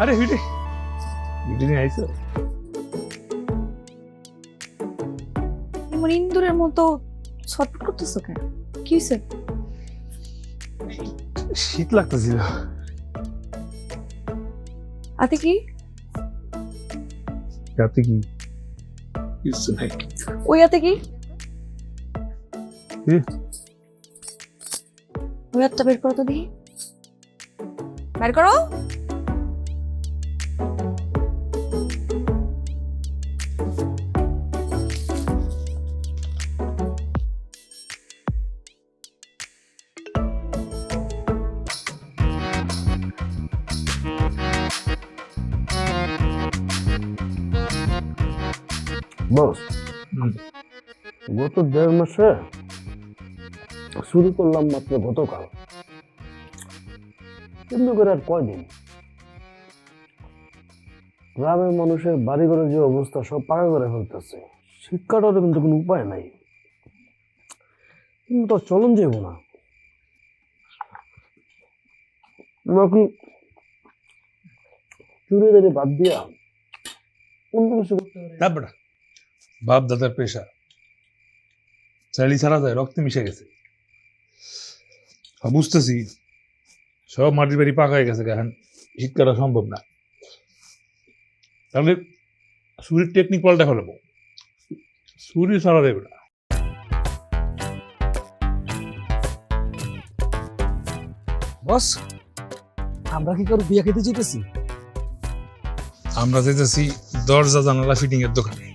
আরে video video নিয়ে আইছো? এমন ইন্দুরের মতো ছটফট করতেছো কেন? কি হয়েছে? শীত লাগতেছিল। আতে কি? রাতে কি কিছু নাই। ওই আতে কি? কি? ওই হাতটা বের করো তো দেখি। বের করো। বস, গত 1.5 মাসে শুরু করলাম মাত্র গতকাল। এমনি করে আর কয়দিন? গ্রামের মানুষের বাড়িঘরের যে অবস্থা সব পাকা করে ফেলতেছে। শিক্ষাটারও কিন্তু কোনো উপায় নাই, কিন্তু তো চলন যাব না। নাকি চুরি দাঁড়িয়ে বাদ দিয়া অন্য কিছু করতে পারে? তারপরে বাপ দাদার পেশা চাইলি ছাড়া যায়, রক্তে মিশে গেছে। বুঝতেছি সব মাটির বাড়ি পাকা হয়ে গেছে, এখন হিট করা সম্ভব না। তাহলে চুরির টেকনিক পাল্টা ফেলবো, চুরি ছাড়া দেবে না। বস, আমরা কি কারো বিয়া খেতে যেতেছি? আমরা যেতেছি দরজা জানালা ফিটিং এর দোকানে।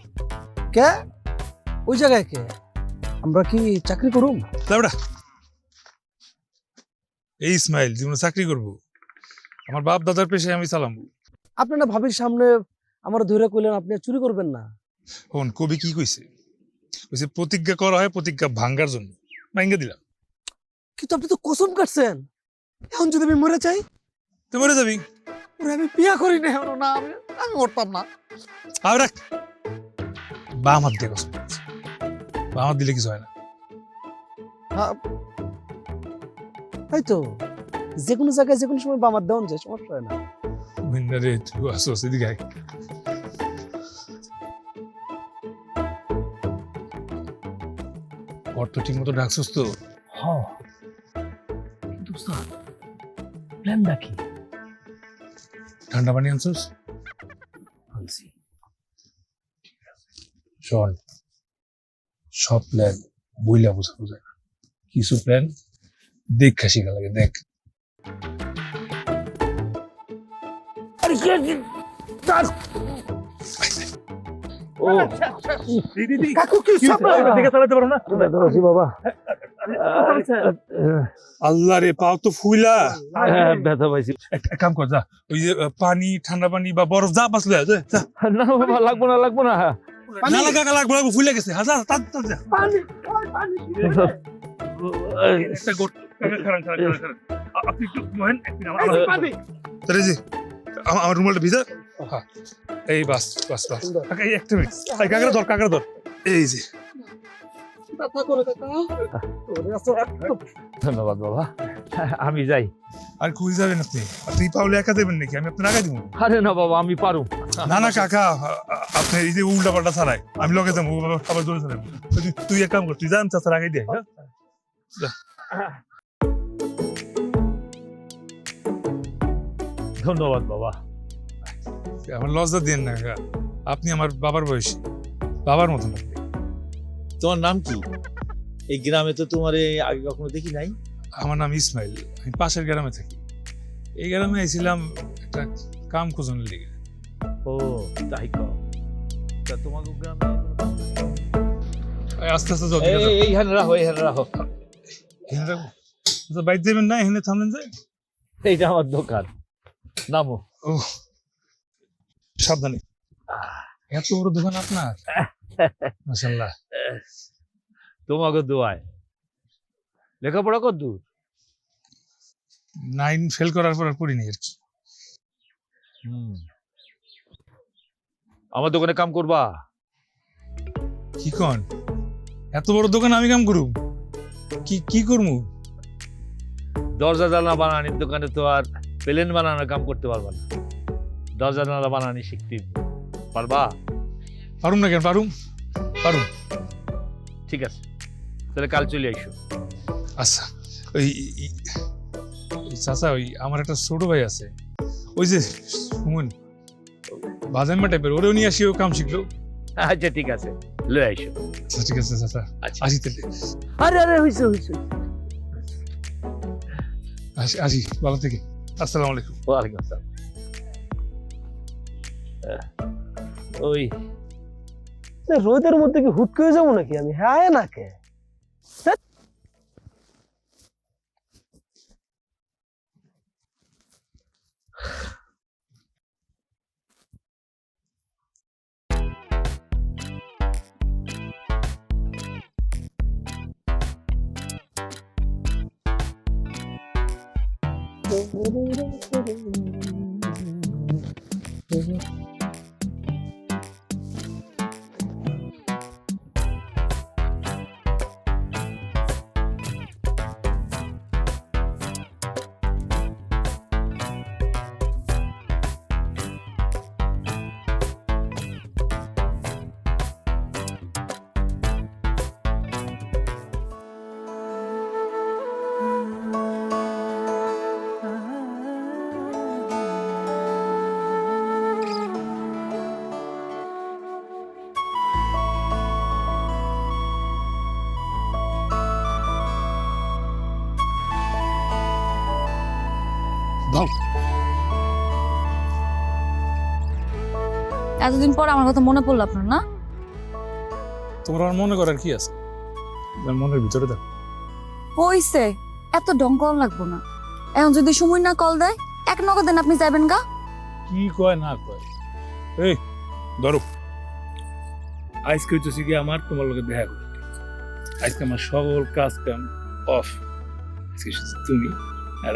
কে? ওই জায়গায় কে? আমরা কি চাকরি করুম? তারপরে এই ইসমাইল জীবনে চাকরি করব? আমার বাপ দাদার পেশায় আমি চালামু। আপনি না ভাবির সামনে আমার ধরে কইলেন আপনি চুরি করবেন না। হন কবি কি কইছে? কইছে প্রতিজ্ঞা করা হয় প্রতিজ্ঞা ভাঙ্গার জন্য, ভাঙ্গা দিলাম। কিন্তু আপনি তো কসম কাটছেন। এখন যদি আমি মরে যাই? তুই মরে যাবি। ওরে আমি বিয়া করি না এখন, না আমি মরতাম না। আর রাখ, বাম হাত দিয়ে কসম করছি। বাম হাত দিলে কিছু হয় না। তাই তো, যে কোনো জায়গায় যে কোনো সময় বামার দেওয়ান যায়, সমস্যা হয় না। ভিন্না রে তুই আসছিস এদিকে আয়। ঘর তো ঠিক মতো ডাকছিস তো? হ্যাঁ, কিন্তু স্যার প্ল্যানটা কি? ঠান্ডা পানি আনছিস? আনছি। শোন, সব প্ল্যান বইলা বোঝানো যায় না, কিছু প্ল্যান দেখা শিখা লাগে। দেখ বাবা, আল্লাহ রে, পাও তো ফুইলা। ব্যথা পাইছি। এক কাম কর, যা ওই যে পানি, ঠান্ডা পানি বা বরফ যা পাসলে যা। না বাবা, লাগবো না লাগবো না। না লাগা লাগবো, ফুইলা গেছে। হাজার তার যা। একটা গোট খারান আপনি একটু বহেন, তাহলে যে আমার রুমালটা ভিজা। হ্যাঁ, এই বাস বাস বাস। কাকা এই একটা মিনিট, কাকারা ধর। এই যে ধন্যবাদ বাবা, আমি যাই। আর কই যাবেন আপনি? আপনি পাউলে একা দেবেন নাকি? আমি আপনার আগে দিব। আরে না বাবা, আমি পারু। না কাকা, আপনি এই যে উল্টা পাল্টা ছাড়াই আমি লগে যাবো, খাবার জোরে ছাড়াই। তুই এক কাম কর, তুই যান চাচার আগে দিয়ে। ধন্যবাদ বাবা। আমার লজ্জা দিন না কাকা, আপনি আমার বাবার বয়সী, বাবার মতন। তোমার নাম কি? এই গ্রামে তো তোমার আগে কখনো দেখি নাই। আমার নাম ইসমাইল, আমি পাশের গ্রামে থাকি। এই গ্রামে এসেছিলাম একটা কাম খোঁজনের লিগে। ও তাই কও। তা তোমাকে গ্রামে আস্তে আস্তে এইখানে রাখো, এইখানে রাখো। বাইক যাবেন না, এখানে থামলেন যে? এইটা আমার দোকান, নামো। ও সাবধানে। এত বড় দোকান আপনার, মাশাআল্লাহ। তোমাকে দোয়ায়। লেখাপড়া কত দূর? 9 ফেল করার পর আর পড়িনি আর কি। আমার দোকানে কাম করবা? কি কন, এত বড় দোকান আমি কাম করব? কি করবো? দরজা জানলা বানানোর দোকানে তো আর প্লেন বানানোর কাম করতে পারবা না। দরজা জানালা বানানি শিখতে পারবা? পারুম না কেন, পারুম। ঠিক আছে, তাহলে কাল চলে আইসো। আচ্ছা, ওই চাচা, ওই আমার একটা ছোট ভাই আছে, ওই যে সুমন, বাজাম্মা টাইপের, ওরেও নিয়ে আসি, ও কাম শিখলো। আচ্ছা ঠিক আছে, লয়ে আইসো। আচ্ছা ঠিক আছে চাচা, আচ্ছা আসি তাহলে। আরে আরে হইছে হইছে। আসি, ভালো থেকে। আসসালামু আলাইকুম। ওয়ালাইকুম আসসালাম। ওই রোদের মধ্যে কি হুট করে যাবো নাকি আমি? হ্যাঁ নাকে এতদিন পর আমার কথা মনে পড়লো আপনার, না? তোমার আর মনে করার কি আছে, আমার মনের ভিতরে দেখো। হইছে, এত ঢং করা লাগবো না। এখন যদি সময় না কল দেয়, এক নগদেন আপনি যাবেন গা। কি কয় না কয়, এই ধরো, আজকে হইতেছি কি আমার তোমার লোকের দেখা করতে। আজকে আমার সকল কাজ কাম অফ। আজকে শুধু তুমি আর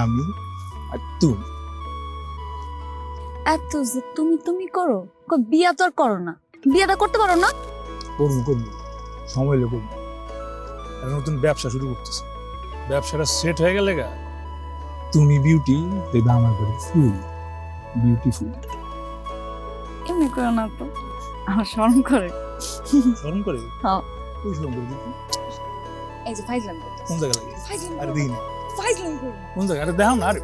আমি আর তুমি। এত যে তুমি তুমি করো, বিয়া তো আর করো না, বিয়াটা করতে পারো না? করবো, সময় লেগে করবো। একটা নতুন ব্যবসা শুরু করতেছি, ব্যবসাটা সেট হয়ে গেলে গা তুমি বিউটি দেখবে আমার ঘরে ফুল বিউটিফুল। এমনি করো না তো, আমার শরম করে। শরম করে? হ্যাঁ। তুই শরম করে দেখি। এই যে ফাইজলাম করতেছে। কোন জায়গা লাগে? ফাইজলাম আরে করো দেখি না, না। ফাইজলাম করো না। কোন জায়গা? আরে দেখাও না। আরে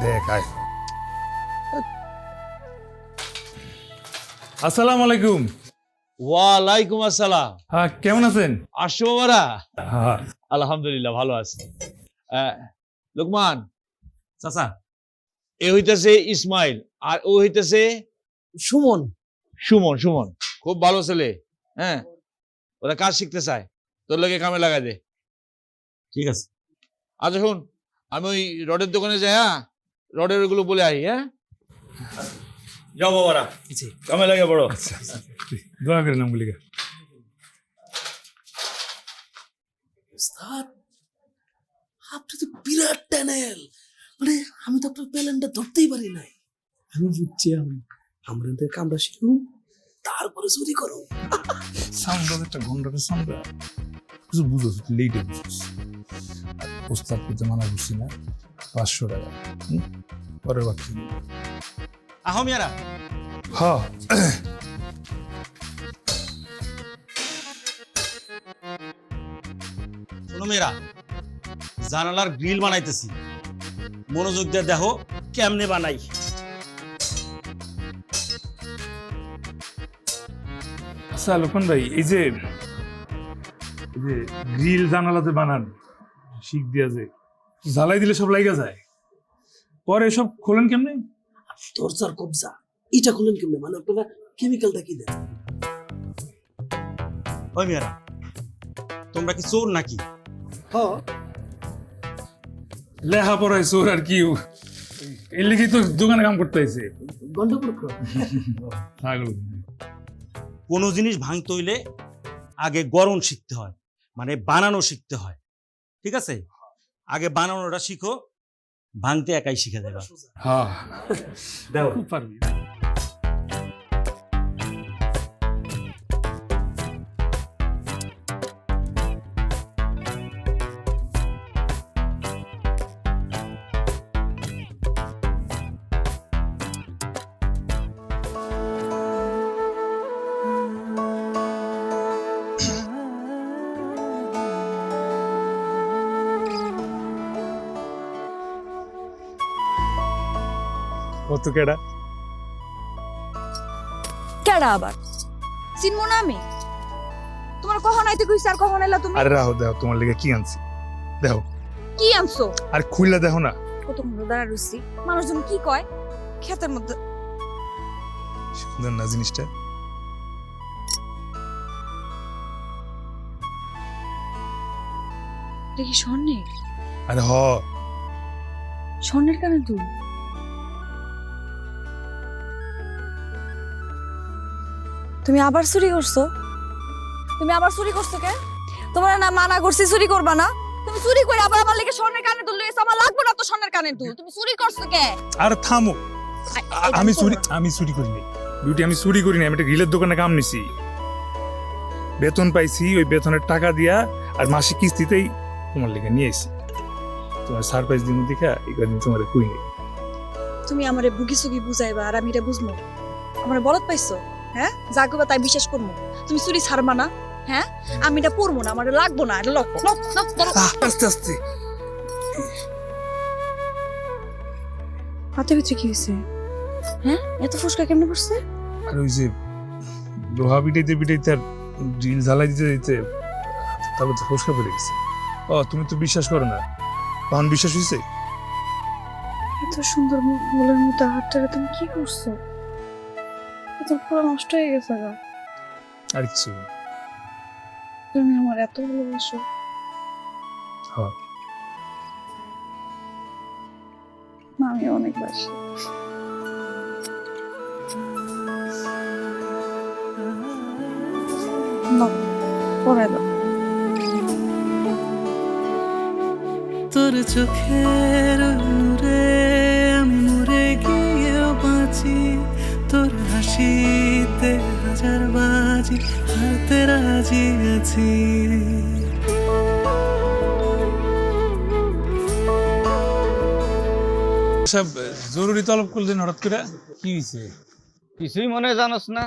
দেখ আয়। আসসালামু আলাইকুম। ওয়ালাইকুম আসসালাম। হ্যাঁ, কেমন আছেন? আসো বাবারা। হ্যাঁ, আলহামদুলিল্লাহ ভালো আছি। লোকমান চাচা, এ হইতেছে ইসমাইল আর ও হইতেছে সুমন। সুমন খুব ভালো ছেলে। হ্যাঁ, ওরা কাজ শিখতে চায়, তোর লোকে কামে লাগাই দে। ঠিক আছে। আচ্ছা শুন, আমি ওই রডের দোকানে যাই, হ্যাঁ, রডের ওগুলো বলে আই। হ্যাঁ, যাও বাবারা, কামে লাগে বড়। আচ্ছা, দোয়া করেন আমগুলিকে। উস্তাদ, আপনি তো বিরাট ট্যানেল, মানে আমি তো আপনার প্যালেনটা ধরতেই পারি নাই। আমি বুঝছি, আমরা এদের কামড়া শিখুন, তারপরে চুরি করো। সাউন্ড একটা ঘন্টার সাউন্ড কিছু বুঝোস, লেটে বুঝোস। প্রস্তাব করতে মানা করছি না, 500 টাকা পরের বাকি। আহমিয়ারা হ্যাঁ, শোনো মেয়েরা, জানালার গ্রিল বানাইতেছি, মনোযোগ দিয়ে দেখো কেমনে বানাই। আচ্ছা লোকন ভাই, এই যে গ্রিল জানালাতে বানান শিখ দিয়া যে জ্বালাই দিলে সব লাগা যায়, পরে সব খোলেন কেমনে? দরজার কবজা এটা খুলেন কেমনে? মানে আপনারা কেমিক্যালটা কি দেন? ওই মেয়েরা, তোমরা কি চোর নাকি? হ্যাঁ, লেহা পড়ায় চোর আর কি, এর লিগে তো দোকানে কাম করতে আইছে। গন্ডগোল ছাগল। কোনো জিনিস ভাঙতে হইলে আগে গড়ন শিখতে হয়, মানে বানানো শিখতে হয়। ঠিক আছে? আগে বানানোটা শিখো, ভাঙতে একাই শিখে দেবা। হ্যাঁ দাও খুব পারবি। কত কেডা কেডা আবার চিনবো না আমি? তোমার কখন আইতে কইছি আর কখন এলা তুমি? আরে রাহো, দেখো তোমার লেগে কি আনছি, দেখো। কি আনছো? আর খুইলা দেখো না। কত মনে দাঁড়া রইছি, মানুষজন কি কয় ক্ষেতের মধ্যে। সুন্দর না জিনিসটা? দেখি স্বর্ণের, আরে হ, স্বর্ণের কানে দুল। তুমি আবার চুরি করছো? তুমি আবার চুরি করছো কে? তোমার না মানা করছি চুরি করবা না? তুমি চুরি করে আবার আমার লেগে স্বর্ণের কানে দুল লইছো। আমার লাগবে না তো স্বর্ণের কানে দুল। তুমি চুরি করছো কে? আর থামো। আমি চুরি করিনি বিউটি, আমি চুরি করিনি। আমি একটা গ্রিলের দোকানে কাম নিছি, বেতন পাইছি, ওই বেতনের টাকা দিয়া আর মাসিক কিস্তিতেই তোমার লেগে নিয়ে এসেছি। তোমার সারপ্রাইজ দিন দেখা এই কদিন তোমার কইনি। তুমি আমারে বুগি সুগি বুঝাইবা আর আমি এটা বুঝবো? আমারে বলত পাইছো? হ্যাঁ, যা কইবা তাই বিশ্বাস করবো। তুমি চুরি ছাড়বা না? হ্যাঁ, আমি এটা পরবো না, আমার লাগবো না। এটা লক লক লক ধরো। আস্তে আস্তে। হাতে ভিতরে কি হয়েছে? হ্যাঁ, এত ফুসকা কেমনে পড়ছে? আর ওই যে লোহা পিটাইতে আর ড্রিল ঝালাই দিতে দিতে তারপর তো ফসকা পড়ে গেছে। ও তুমি তো বিশ্বাস করো না, তখন বিশ্বাস হয়েছে? এত সুন্দর ফুলের মতো হাতটারে তুমি কি করছো? এত পুরো নষ্ট হয়ে গেছে গা। আর কিছু না। তুমি আমার এত ভালোবাসো। হ্যাঁ, আমি অনেক বাসি। নাও, পরাই দাও। তোর চোখের নূরে আমি মরে গিয়েও বাঁচি, তোর হাসিতে হাজার বাজি হারতে রাজি আছি। সব জরুরি তলব করলেন হঠাৎ করে, কি হয়েছে? কিছুই মনে জানোস না?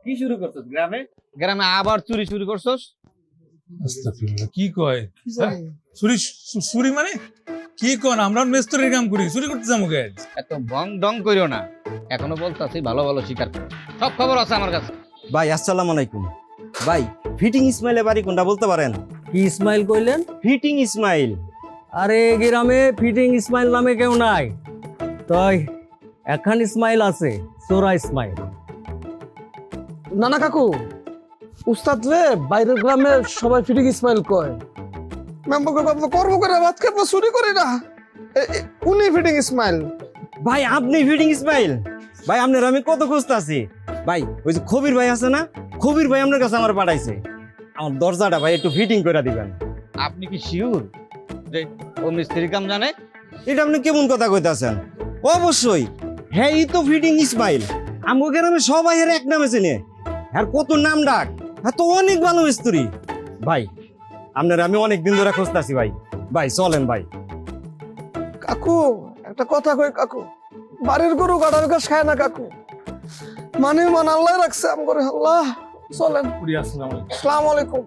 কি শুরু করছস গ্রামে? গ্রামে আবার চুরি শুরু করছস? আস্তাগফিরুল্লাহ, কি কয়? চুরি মানে কি কোন? আমরা মেস্তরের কাম করি, চুরি করতে যাবো কে? এত বং ডং কইরো না, এখনো বলতাছি ভালো ভালো শিকার করো। সব খবর আছে আমার কাছে। ভাই আসসালামু আলাইকুম। ভাই ফিটিং ইসমাইলের বাড়ি কোনটা বলতে পারেন? কি ইসমাইল কইলেন? ফিটিং ইসমাইল। আরে গ্রামে ফিটিং ইসমাইল নামে কেউ নাই। তাই এখন ইসমাইল আছে, চোরা ইসমাইল। না না কাকু, উস্তাদ রে বাইরের গ্রামে সবাই ফিটিং ইসমাইল কয়। কর্ম করে ভাত খাবো, চুরি করি না। উনি ফিটিং ইসমাইল। ভাই আপনি ফিটিং ইসমাইল? ভাই আপনার আমি কত খুঁজতেছি। ভাই ওই যে খবির ভাই আছে না, খবির ভাই আপনার কাছে আমার পাঠাইছে। আমার দরজাটা ভাই একটু ফিটিং করে দিবেন। আপনি কি শিওর যে ও মিস্ত্রি কাম জানে? এটা আপনি কেমন কথা কইতাছেন? অবশ্যই, হ্যাঁ এই তো ফিটিং ইসমাইল। আমগো গ্রামে সবাই এর এক নামে চেনে। আর কত নাম ডাক, হ্যাঁ তো অনেক ভালো মিস্ত্রি। ভাই আপনার আমি অনেক দিন ধরে খুঁজতেছি ভাই। ভাই চলেন ভাই। কাকু একটা কথা কই কাকু, বাড়ির গরু গাড়ার ঘাস খায় না কাকু। মানে মান আল্লাহ রাখছে আম করে। আল্লাহ চলেন। আসসালামু আলাইকুম।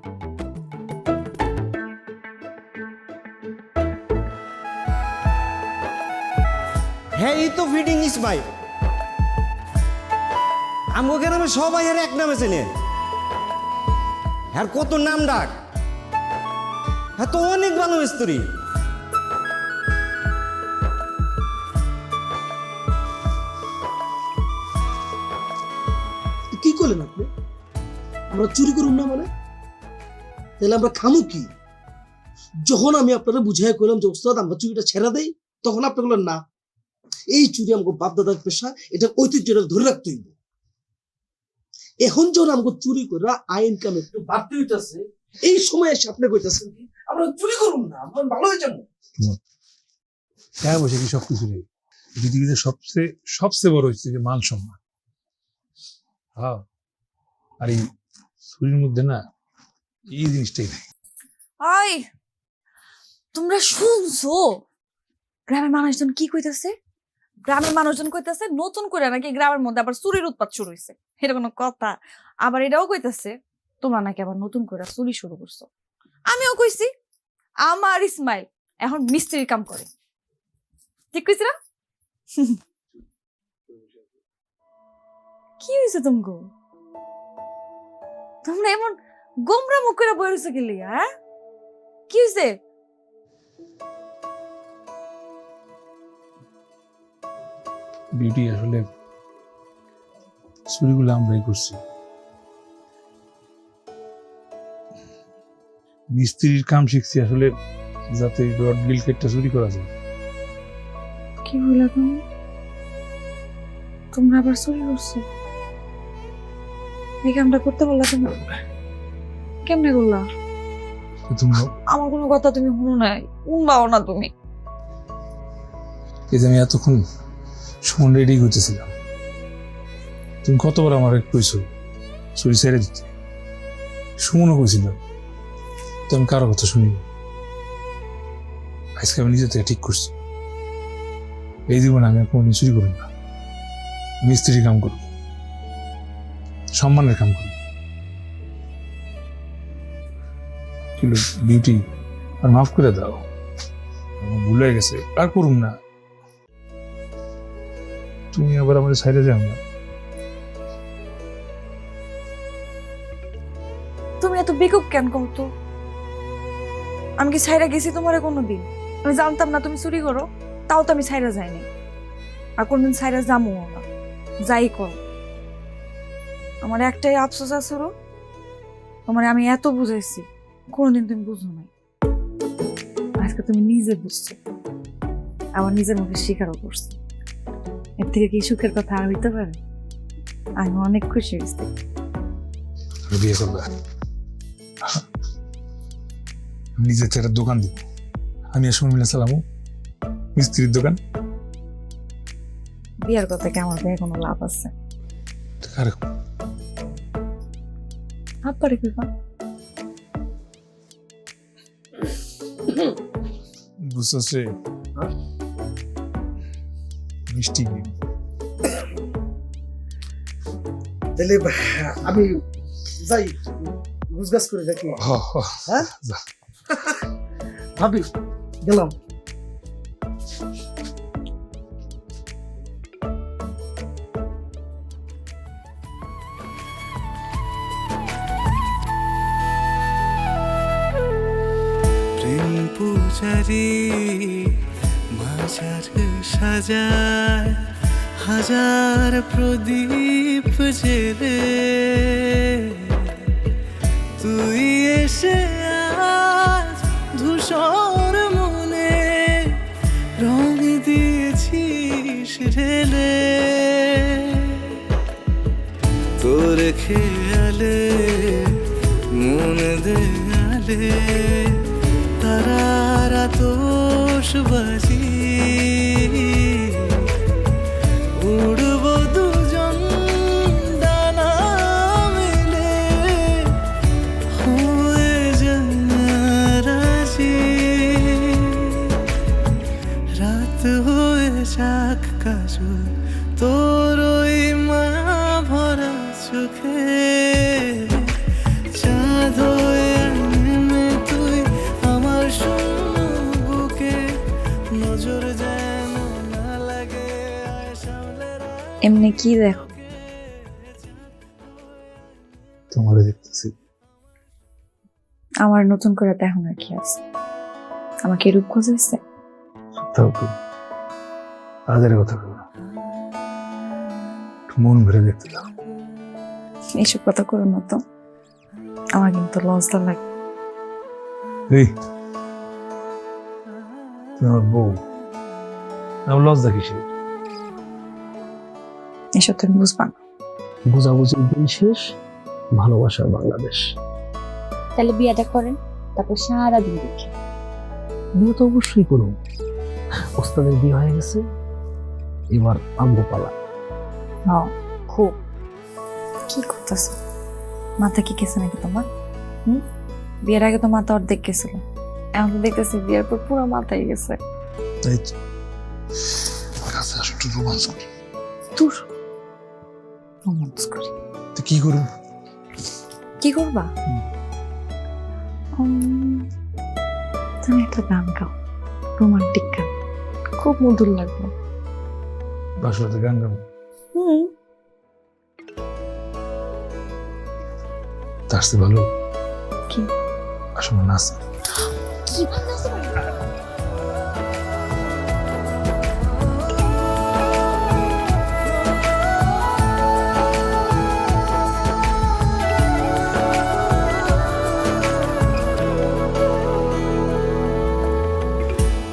হ্যাঁ এই তো ফিটিং ইসমাইল। আমগো গ্রামে সবাই এর এক নামে চেনে। আর কত নাম ডাক, হ্যাঁ তো অনেক ভালো মিস্ত্রি। কি করলেন আপনি? আমরা চুরি করুন না মানে? তাহলে আমরা খামু কি? যখন আমি আপনারা বুঝাই করলাম যে ওস্তাদ আমরা চুরিটা ছেড়ে দেই, তখন আপনি বললেন না, এই চুরি আমাকে বাপ দাদার পেশা, এটা ঐতিহ্যটা ধরে রাখতে হইব। এখন যখন আমাকে চুরি করে আয় ইনকাম একটু বাড়তে হইতেছে, এই সময় এসে আপনি কইতেছেন কি আমরা চুরি করুন না, আমরা ভালো হয়ে যাবো। হ্যাঁ বসে কি সবকিছু নেই, পৃথিবীতে সবচেয়ে সবচেয়ে বড় হচ্ছে যে মান সম্মান। হ্যাঁ, আর এই চুরির মধ্যে না এই জিনিসটাই নেই। আই তোমরা শুনছো গ্রামের মানুষজন কি কইতাছে? গ্রামের মানুষজন কইতাছে নতুন করে নাকি গ্রামের মধ্যে আবার চুরির উৎপাত শুরু হয়েছে। এটা কোনো কথা? আবার এটাও কইতাছে তোমরা নাকি আবার নতুন করে চুরি শুরু করছো। আমিও কইছি আমার ইসমাইল এখন মিস্ত্রির কাম করে, ঠিক কইছি না? কি হয়েছে তোমাকে? তোমরা এমন গোমরা মুখ করে বই রয়েছে গেলি? হ্যাঁ, কি হয়েছে? বিউটি আসলে চুরিগুলো আমরাই করছি। মিস্ত্রির কাম শিখছি আসলে যাতে রড গ্রিল কেটটা চুরি করা যায়। কি বললা তুমি? তোমরা আবার চুরি করছো? এই কামটা করতে বললা তুমি? কেমনে করলা? তোমরা আমার কোনো কথা তুমি শুনো নাই, শুনবাও না তুমি। এই যে আমি এতক্ষণ সুমন রেডি করতেছিলাম, তুমি কতবার আমার কইছো চুরি ছেড়ে দিতে, সুমনও কইছিল, তো আমি কারো কথা শুনি। আজকে আমি নিজে থেকে ঠিক করছি এই জীবনে আমি আর কোনোদিন চুরি করব না, মিস্ত্রির কাম করব, সম্মানের কাম করব। বিউটি আর মাফ করে দাও, আমার ভুল হয়ে গেছে, আর করুম না। তুমি আবার আমাদের সাইডে যাও না। তুমি এত বেকুব কেন কত? আমি কি ছাইরা গেছি তোমারে কোনোদিন? আমি জানতাম না তুমি চুরি করো, তাও তো আমি ছাইরা যাইনি, আর কোনদিন ছাইরা যাবো না। যাই করো, আমার একটাই আফসোস আছে, তোমার আমি এত বুঝাইছি, কোনোদিন তুমি বুঝো নাই। আজকে তুমি নিজে বুঝছো, আবার নিজের মুখে স্বীকারও করছো। এর থেকে কি সুখের কথা আর হইতে পারে? আমি অনেক খুশি হয়েছি। বিয়ে করবে? নিজের একটা দোকান দিব, আমি আর সুমন মিলে চালাবো মিস্ত্রির দোকান। বিয়ার কথা কি আমার ভাই কোনো লাভ আছে? হাত পারে কিবা বুঝতেছে মিষ্টি। তাহলে আমি যাই, গুজগাছ করে দেখি। হ্যাঁ ভাবি, গেলাম। প্রেম পূজারি মাঝার সাজায় হাজার প্রদীপ জেলে, তুই এসে আজ ধূসর মনে রং দিয়েছিস ঢেলে। তোর খেয়ালে মন দেয়ালে তারারা তোষবাজি, উড়ব দুজন ডানা মেলে হয়ে রাজি। রাত হয়ে যাক কাজল তোর ওই মায়া ভরা চোখে, চাঁদ হয়ে নেমে তুই আমার বুকে, নজর যেন না লাগে এমনি কি দেখো? তোমারে দেখতেছি। আমার নতুন করে দেখো না কি আছে? আমাকে রূপ খোঁজেছে? তাও তো আদের কথা বলো, মন ভরে দেখতে দাও। এইসব কথা করো না তো, আমার কিন্তু লজ্জা লাগে। এই তুমি আমার বউ, আমার লজ্জা কিসের? এসব তুমি বুঝবা না। বুঝাবুঝির দিন শেষ, ভালোবাসার বাংলাদেশ। তাহলে বিয়েটা করেন। তারপর সারাদিন দেখি। বিয়ে তো অবশ্যই করুন, ওস্তাদের বিয়ে হয়ে গেছে, এবার আমগো পালা। হ্যাঁ খুব। কি করতেছো? মাথা কি গেছে নাকি তোমার? বিয়ের আগে তো মাথা অর্ধেক গেছিল, এখন তো দেখতেছি বিয়ের পর পুরো মাথায় গেছে। তাই তো। কাছে আসো, একটু রোমান্স করি। তোর রোমান্স করি? তো কি করবো? কি করবা? তুমি একটা গান গাও, রোমান্টিক গান, খুব মধুর লাগবে। বাসরাতে গান গাবো? তার চেয়ে ভালো কি? আসলে নাচ। কি ভালো আছে?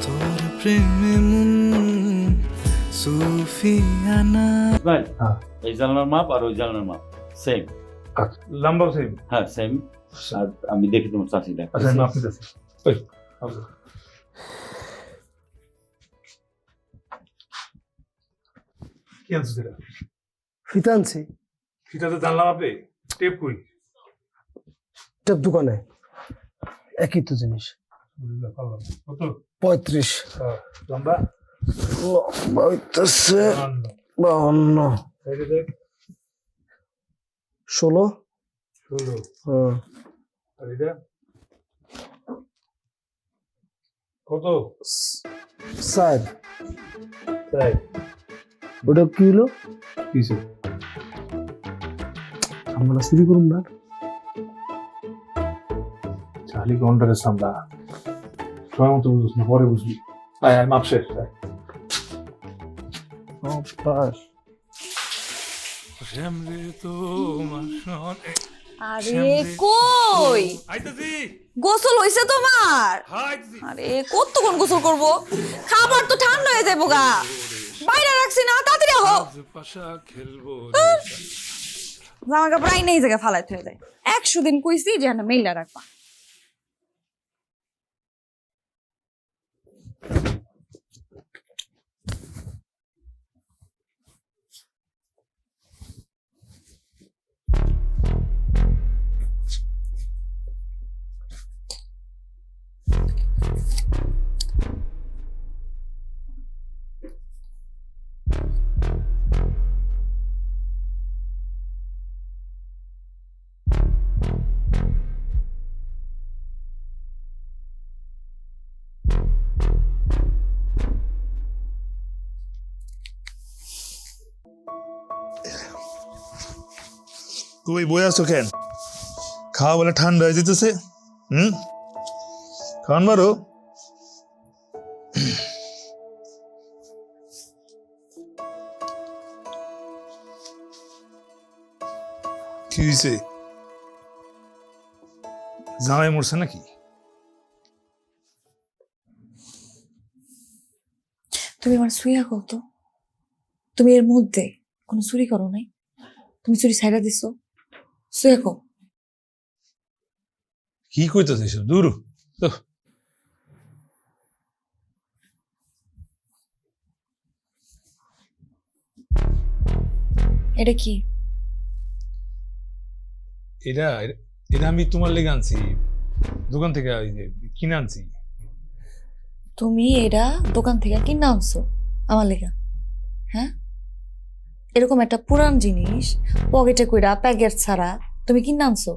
তোর প্রেমে মন সুফিয়ানা। হ্যাঁ। এই জানলার মাপ আর ওই জানলার মাপ সেম। লম্বা সেম? হ্যাঁ সেম। আর আমি দেখি তোমার চাষি দেখ। আচ্ছা আমি মাপ নিতেছি। কি আনছো সেটা? ফিতা আনছি। ফিতাতে জানলাম আপনি টেপ কই? টেপ দোকানে। একই তো জিনিস। কত? 35। লম্বা? লম্বা হইতেছে 52। 16। 16। হ্যাঁ। আর এটা কত? 4। তাই? ওটা কি হলো? কিসে? আমরা চুরি করুন না। চালি ঘন্টারে সামলা সময় মতো বুঝিস না, পরে বুঝবি। আয় আয় মাপ শেষ। পাস। আরে কই গোসল হইছে তোমার? আরে কতক্ষণ গোসল করব? খাবার তো ঠান্ডা হয়ে যাবো গা, বাইরে রাখছি না, তাড়াতাড়ি আহো। জামা কাপড় আইনে এই জায়গায় ফালাইতে হয়ে যায়। 100 দিন কইছি যে না মেইলা রাখবা। কই বই আছো কেন? খাওয়া বলে ঠান্ডা হয়ে যেতেছে। খান বারো। কি হয়েছে? জামাই মরছে নাকি? তুমি আমার শুইয়া কত? তুমি এর মধ্যে কোনো চুরি করো নাই? তুমি চুরি ছাইড়া দিছো? শুয়ে কো। কি কইতেছিস দূর? এটা কি? এটা এটা আমি তোমার লেগে আনছি, দোকান থেকে কিনে আনছি। তুমি এটা দোকান থেকে কিনে আনছো আমার লেগা? হ্যাঁ, এরকম একটা পুরান জিনিস পকেটে কইরা প্যাকেট ছাড়া তুমি কিনে আনছো?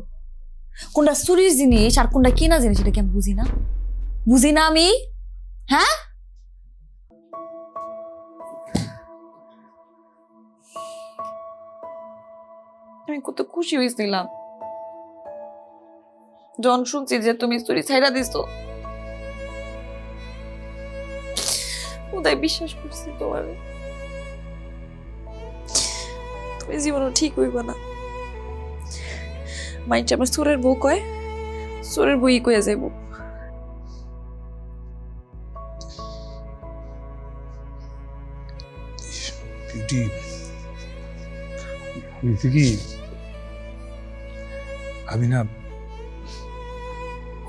কোনটা চুরির জিনিস আর কোনটা কিনা জিনিস এটা কি আমি বুঝি না? বুঝি না আমি? হ্যাঁ, আমি কত খুশি হয়েছিলাম যখন শুনছি যে তুমি চুরি ছাইড়া দিছো। উদয় বিশ্বাস করছি তোমার, তুমি জীবনও ঠিক হইবা না। মাইন্ড আমার চোরের বউ কয়, চোরের বই কয়ে যাইব। বিউটি হয়েছে কি, আমি না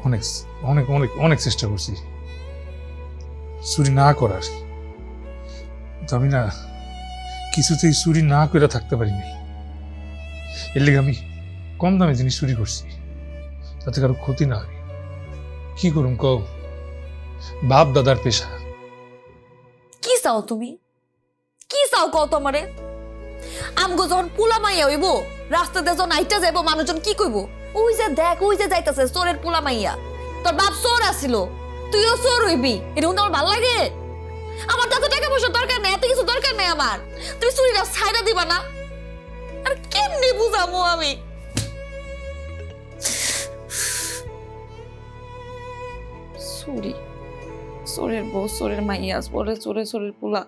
অনেক অনেক অনেক অনেক চেষ্টা করছি চুরি না করার, তো আমি না কিছুতেই চুরি না করে থাকতে পারিনি। এর লেগে আমি কম দামে জিনিস চুরি করছি, তাতে কারো ক্ষতি না হয়। কি করুম কও, বাপ দাদার পেশা। কি চাও তুমি? কি চাও কও তোমারে? আমগো যখন পোলা মাইয়া হইব, রাস্তাতে যখন আইটা যাইব, মানুষজন কি কইব? ওই যে দেখ, ওই যে যাইতাছে চোরের পোলা মাইয়া। তোর বাপ চোর আছিল, তুইও চোর হইবি, এরকম তোমার ভালো লাগে? আমার তো এত টাকা পয়সা দরকার নেই, এত কিছু দরকার নেই আমার। তুমি চুরিটা ছাইড়া দিবা না? আর কেমনি বুঝামো আমি? চুরি, চোরের বউ, চোরের মাইয়া, চোরের চোরের চোরের পোলা।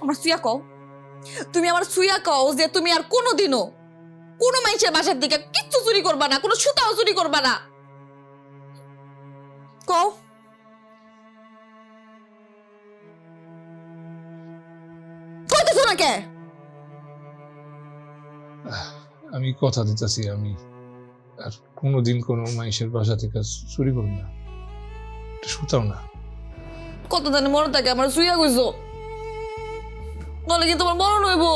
আমার সুইয়া কও, তুমি আমার সুইয়া কও যে তুমি আর কোনোদিনও কোনো মানুষের বাসার দিকে কিচ্ছু চুরি করবা না, কোনো সুতাও চুরি করবা না। কও। কইতেছো না কে? আমি কথা দিতেছি, আমি আর কোনোদিন কোনো মানুষের বাসা থেকে চুরি করব না, সুতাও না। কত জানি মনে থাকে আমার সুইয়া কইছো, বলে কি তোমার মরণ হইব?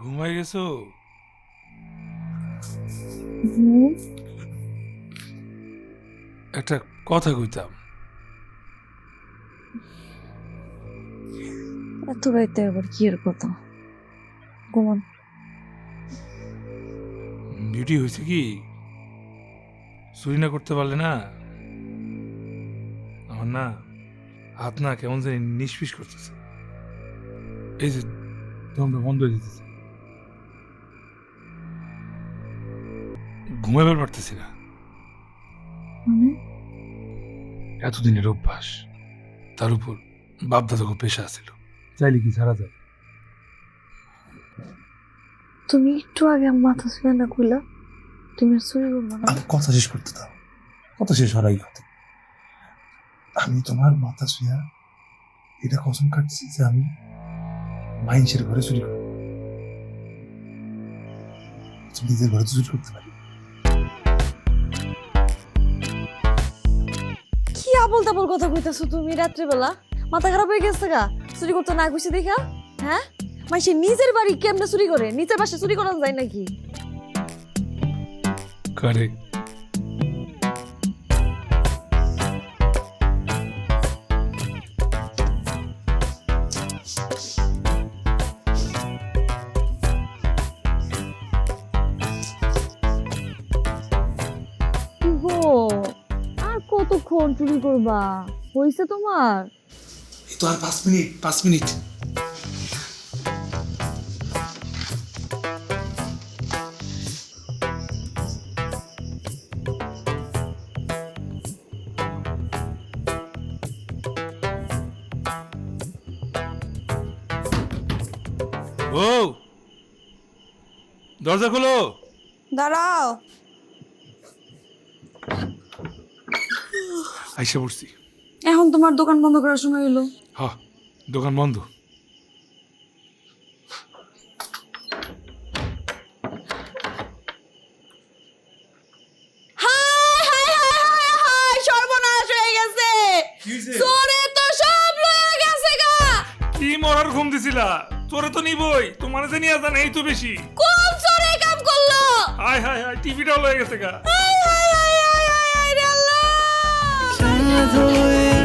ঘুমাই গেছো? একটা কথা কইতাম। এত রাইতে আবার কি এর কথা? ঘুমান। ডিউটি হয়েছে কি, চুরি না করতে পারলে না আমার না হাত না কেমন জানি নিষ্পিস করতেছে, এই যে দমটা বন্ধ হয়ে যেতেছে, ঘুমাইবার পারতেছি না। এতদিনের অভ্যাস, তার উপর বাপ দাদাকে পেশা আছিল, চাইলে কি ছাড়া যায়? তুমি একটু আগে আমার মাথা শুয়ে না কইলা তুমি আর চুরি করবা না? আমি কথা শেষ করতে দাও, কথা শেষ হওয়ার আগে কথা। আমি তোমার মাথা শুয়া এটা কসম কাটছি যে আমি মাইন্সের ঘরে চুরি করব, নিজের ঘরে চুরি করতে পারি। কি আবল তাবল কথা কইতাছো তুমি রাত্রিবেলা? মাথা খারাপ হয়ে গেছে গা? চুরি করতে না কইছি দেখা? হ্যাঁ, মানে নিজের বাড়ি কেমনে চুরি করে? নিজের বাসায় চুরি করা যায় নাকি? করে আর কতক্ষণ চুরি করবা? হইছে তোমার? এই তো আর 5 মিনিট, 5 মিনিট। ও দরজা খোলো। দাঁড়াও। আইসা পড়ছি। এখন তোমার দোকান বন্ধ করার সময় হলো। হ্যাঁ, দোকান বন্ধ। সর্বনাশ হয়ে গেছে, চোরে তো সব লয়ে গেছে গা। কি মরার ঘুম দিছিলা? চোরে তো নিবই, তোমার যে নিয়ে জান এই তো বেশি। কোন চোরে কাম করলো? হায় হায় হায়, টিভিটাও লয়ে গেছে গা। হায় হায় হায় হায় হায় রে আল্লাহ। চাঁদ হয়ে